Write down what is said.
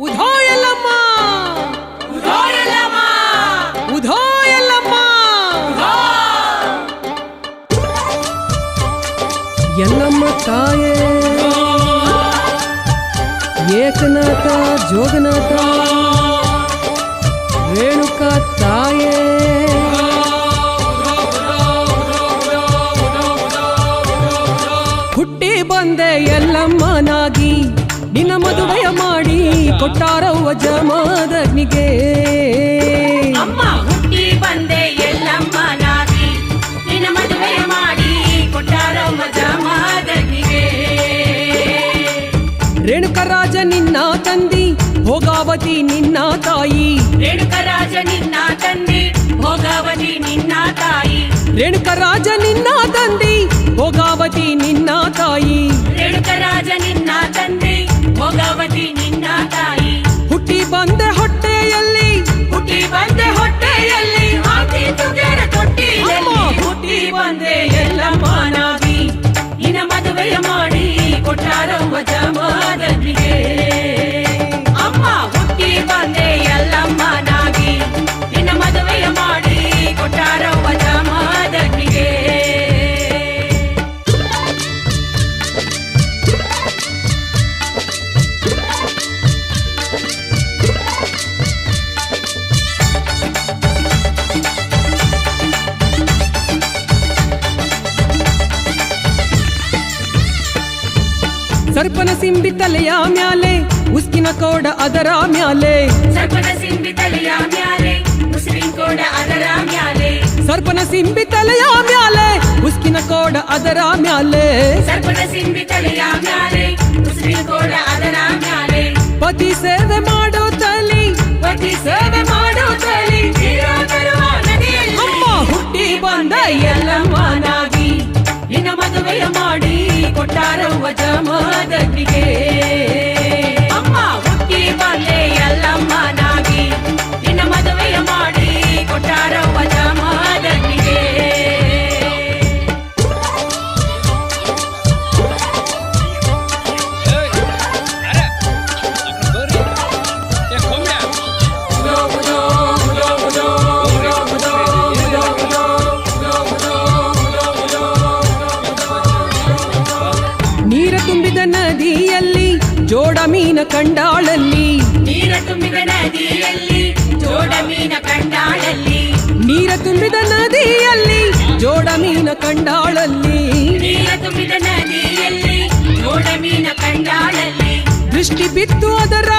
ಉಧೋ ಎಲ್ಲಮ್ಮ ಉಧೋ ಎಲ್ಲಮ್ಮ ಉಧೋ ಎಲ್ಲಮ್ಮ ಎಲ್ಲಮ್ಮ ತಾಯೇ ಏಕನಾಥ ಜೋಗನಾಥ ರೇಣುಕಾ ತಾಯೇ ಹುಟ್ಟಿ ಬಂದೆ ಎಲ್ಲಮ್ಮನಾಗಿ ನಿನ್ನ ಮದುವೆಯ ಮಾಡಿ ಕೊಟ್ಟಾರವ್ವ ಜಮದಗ್ನಿಗೆ ಅಮ್ಮ ಹುಟ್ಟಿ ಬಂದೆ ಎಲ್ಲಮ್ಮನಾಗಿ ನಿನ್ನ ಮದುವೆಯ ಮಾಡಿ ಕೊಟ್ಟಾರವ್ವ ಜಮದಗ್ನಿಗೆ ರೇಣುಕರಾಜ ನಿನ್ನ ತಂದಿ ಭೋಗಾವತಿ ನಿನ್ನ ತಾಯಿ ರೇಣುಕರಾಜ ನಿನ್ನ ತಂದೆ ಭೋಗಾವತಿ ನಿನ್ನ ತಾಯಿ ರೇಣುಕರಾಜ ನಿನ್ನ ತಂದಿ ಭೋಗಾವತಿ ನಿನ್ನ ತಾಯಿ ರೇಣುಕರಾಜ ನಿನ್ನ ತಂದೆ ಭೋಗಾವತಿ ನಿನ್ನ ತಾಯಿ ಹುಟ್ಟಿ ಬಂದೆ ಹೊಟ್ಟೆಯಲ್ಲಿ ಹುಟ್ಟಿ ಬಂದೆ ಹೊಟ್ಟೆಯಲ್ಲಿ ಹಾಕಿತು ಕೆರ ತೊಟ್ಟಿಯಲ್ಲಿ ಹುಟ್ಟಿ ಬಂದೆ ಎಲ್ಲಮ್ಮನಾಗಿ ನಿನ್ನ ಮದುವೆಯ ಮಾಡಿ ಕೊಟ್ಟಾರವ್ವ ಜಮದಗ್ನಿಗೆ ಅಮ್ಮ ಹುಟ್ಟಿ ಬಂದೆ ಎಲ್ಲಮ್ಮನಾಗಿ ನಿನ್ನ ಮದುವೆಯ ಮಾಡಿ ಕೊಟ್ಟಾರವ್ವ ಜಮದಗ್ನಿಗೆ ಸರ್ಪನ ಸಿಂಬಿ ತಲೆಯ ಮ್ಯಾಲೆ ಉಸ್ಕಿನ ಕೋಡ ಅದರ ಮ್ಯಾಲೆ ಸರ್ಪನ ಸಿಂಬಿ ತಲೆಯ ಮ್ಯಾಲೆ ಮುಸ್ಲಿಂ ಕೋಡ ಅದರ ಮ್ಯಾಲೆ ಸರ್ಪನ ಸಿಂಬಿ ತಲೆಯ ಮ್ಯಾಲೆ ಉಸ್ಕಿನ ಕೋಡ ಅದರ ಮ್ಯಾಲೆ ಸರ್ಪನ ಸಿಂಬಿ ತಲೆಯ ಮ್ಯಾಲೆ ಮುಸ್ಲಿಂ ಕೋಡ ಅದರ ಮ್ಯಾಲೆ ಪತಿ ಸೇವೆ ಮಾಡೋ ತಲಿ ಪತಿ ಸೇವೆ ಮಾಡೋ ತಲಿ ತೀರಾ ಬರುವ ನದಿಯಲ್ಲಿ ಅಮ್ಮ ಹುಟ್ಟಿ ಬಂದ ಎಲ್ಲಮ್ಮನಾಗಿ ನಿನ್ನ ಮದುವೆಯ ಮಾಡಿ ಕೊಟ್ಟಾರವ್ವ ಜಮದಗ್ನಿಗೆ ಅಮ್ಮ ಹುಟ್ಟಿ ಬಂದೆ ಎಲ್ಲಮ್ಮನಾಗಿ ನಿನ್ನ ಮದುವೆಯ ಮಾಡಿ ಕೊಟ್ಟಾರವ್ವ ಜಮದಗ್ನಿಗೆ ನೀರ ತುಂಬಿದ ನದಿಯಲ್ಲಿ ಜೋಡ ಮೀನ ಕಂಡಾಳಲ್ಲಿ ನೀರ ತುಂಬಿದ ನದಿಯಲ್ಲಿ ಜೋಡ ಮೀನ ಕಂಡಾಳಲ್ಲಿ ನೀರ ತುಂಬಿದ ನದಿಯಲ್ಲಿ ಜೋಡ ಮೀನ ಕಂಡಾಳಲ್ಲಿ ನೀರ ತುಂಬಿದ ನದಿಯಲ್ಲಿ ಜೋಡ ಮೀನ ಕಂಡಾಳಲ್ಲಿ ದೃಷ್ಟಿ ಬಿತ್ತು ಅದರ